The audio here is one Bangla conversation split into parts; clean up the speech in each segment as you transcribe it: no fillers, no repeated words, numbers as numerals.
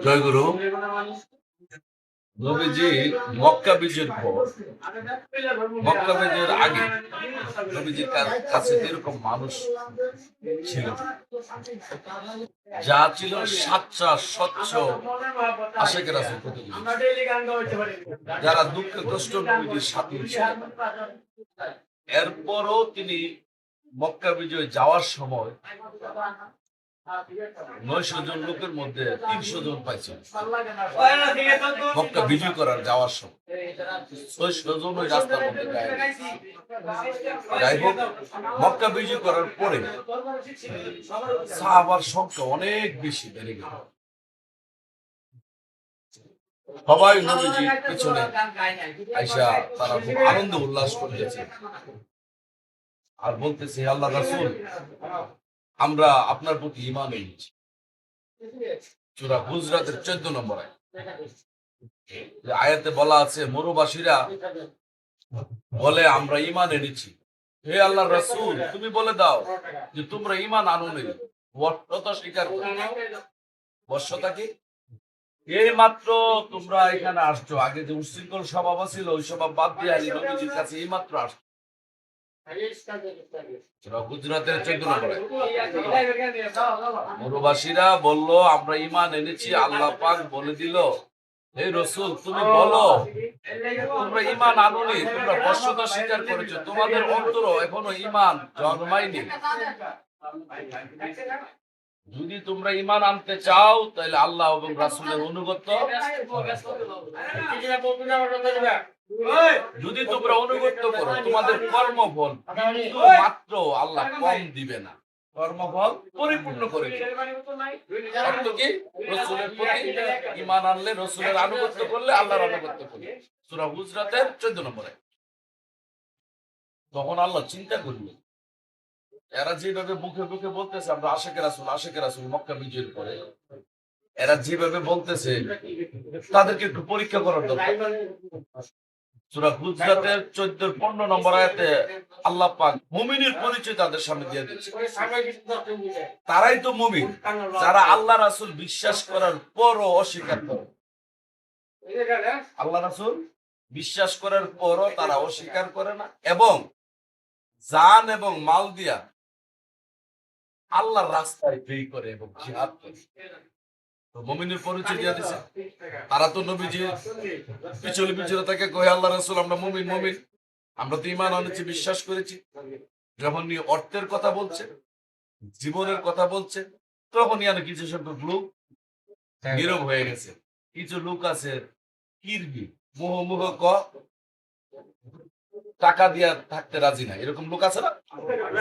জয়গুরু। নবীজি মক্কা বিজয়ের পর, মক্কা বিজয়ের আগে নবীজির কাছে এরকম মানুষ ছিল যা ছিল সাচ্চা স্বচ্ছ আশেকের আছে, যারা দুঃখ কষ্ট নবীজির সাথে ছিল। এরপরও তিনি মক্কা বিজয় যাওয়ার সময় 900 জন লোকের মধ্যে 300 জন পাইছে মক্কা বিজয় করার যাওয়ার সময়। 600 জন ওই রাস্তার মধ্যে যাই হোক, মক্কা বিজয় করার পরে সাহাবার সংখ্যা অনেক বেশি বেড়ে গেল। সবাই নবীজির পিছনে আইসা তারা খুব আনন্দ উল্লাস করতেছে আর বলতেছে, আল্লাহ রাসূল, আমরা আপনার প্রতি ঈমান এনেছি। সূরা হুজরাতের 14 নম্বর আয়াতে বলা আছে, মরুবাসীরা বলে আমরা ঈমান এনেছি। হে আল্লাহর রাসূল, তুমি বলে দাও যে তোমরা ঈমান আনোনি, বর্ষতা স্বীকার করো। বর্ষতা কি? এই মাত্র তোমরা এখানে আসছো, আগে যে উশৃঙ্খল স্বভাব ছিল ওই স্বভাব বাদ দিয়ে নবীজির কাছে এই মাত্র আসছো। গুজরাতের 14 নম্বর মরুবাসীরা বলল আমরা ঈমান এনেছি। আল্লাহ পাক বলে দিল, হে রাসূল, তুমি বলো তোমরা ঈমান আনোনি, তোমরা বর্ষতা স্বীকার করেছো, তোমাদের অন্তরও এখনো ঈমান জন্মায়নি। যদি তোমরা ঈমান আনতে চাও তাহলে আল্লাহ এবং রাসূলের অনুগত, যদি তোমরা অনুগত্য করো তোমাদের কর্মফল মাত্র আল্লাহ কম দিবে না, কর্মফল পরিপূর্ণ করে দিবে। শর্ত কি? রাসূলের প্রতি ঈমান আনলে, রাসূলের আনুগত্য করলে, আল্লাহর আনুগত্য করলে। সূরা হুজরাতের 14 নম্বরে। তখন আল্লাহ চিন্তা করলেন, এরা যেভাবে মুখে মুখে বলতেছে আমরা আশিকে রাসূল, আশিকে রাসূল মক্কা বিজয়ের পরে, এরা যেভাবে বলতেছে তাদেরকে একটু পরীক্ষা করার দরকার। সূরা হুজরাতের 14-15 নম্বর আয়াতে আল্লাহ পাক মুমিনের পরিচয় তাদের সামনে দিয়ে দিচ্ছে। তারাই তো মুমিন যারা আল্লাহ রাসূল বিশ্বাস করার পরও অস্বীকার করে। আল্লাহ রাসূল বিশ্বাস করার পরও তারা অস্বীকার করে না এবং জান এবং মাল দিয়া আল্লাহর রাস্তায় ব্যয় করে এবং জিহাদ করে। মুমিনের পরিচয় দিয়ে দিছে। তারা তো নবীজি পিছনে পিছনে তাকে কয়, আল্লাহ রাসূল, আমরা মুমিন, মুমিন, আমরা তো ঈমান আনেছি, বিশ্বাস করেছি। যখন অর্থের কথা বলছে, জীবনের কথা বলছে, তখনই আর কিছু সংখ্যক লোক নীরব হয়ে গেছে। কিছু লোক আছে কিরবি, মোহ মোহ ক টাকা দিয়া থাকতে রাজি না, এরকম লোক আছে না?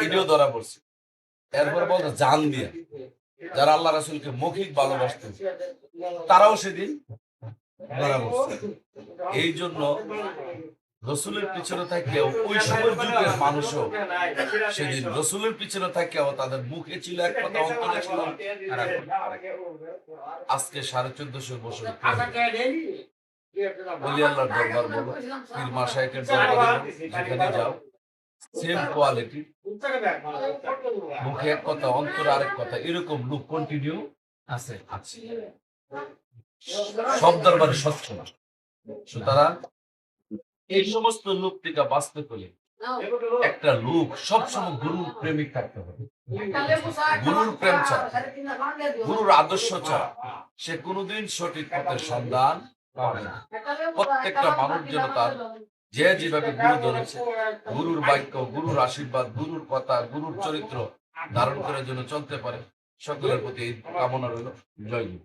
ভিডিও ধরা পড়ছে। এরপর বলতো জান দিয়া, যারা আল্লাহ রাসূলকে মৌখিক ভালোবাসতেন তারাও সেদিন ধরা পড়ছে। এই জন্য রাসূলের পিছনে থাকেও ওই সময়ের যুগের মানুষও সেদিন রাসূলের পিছনে থাকেও তাদের মুখে ছিল এক কথা, অন্তরে ছিল আজকে 1450 বছর বলি আল্লাহর দরবার বলো, পীর মাশায়েখের দরবারে যেখানে যাও, সেম কোয়ালিটি, মুখে এক কথা অন্তরে আরেক কথা, এরকম লোক কন্টিনিউ আছে। সব দরবারে স্বচ্ছ না। সুতরাং এই সমস্ত লোক থেকে বাঁচতে হলে একটা লোক সবসময় গুরুর প্রেমিক থাকতে হবে। গুরুর প্রেম ছাড়া, গুরুর আদর্শ ছাড়া সে কোনোদিন সঠিক পথের সন্ধান পাবে না। প্রত্যেকটা মানুষ যেন তার যে যেভাবে গুরু ধরেছে, গুরুর বাক্য, গুরুর আশীর্বাদ, গুরুর কথা, গুরুর চরিত্র ধারণ করার জন্য চলতে পারে। সকলের প্রতি কামনা রইল। জয় গুরু।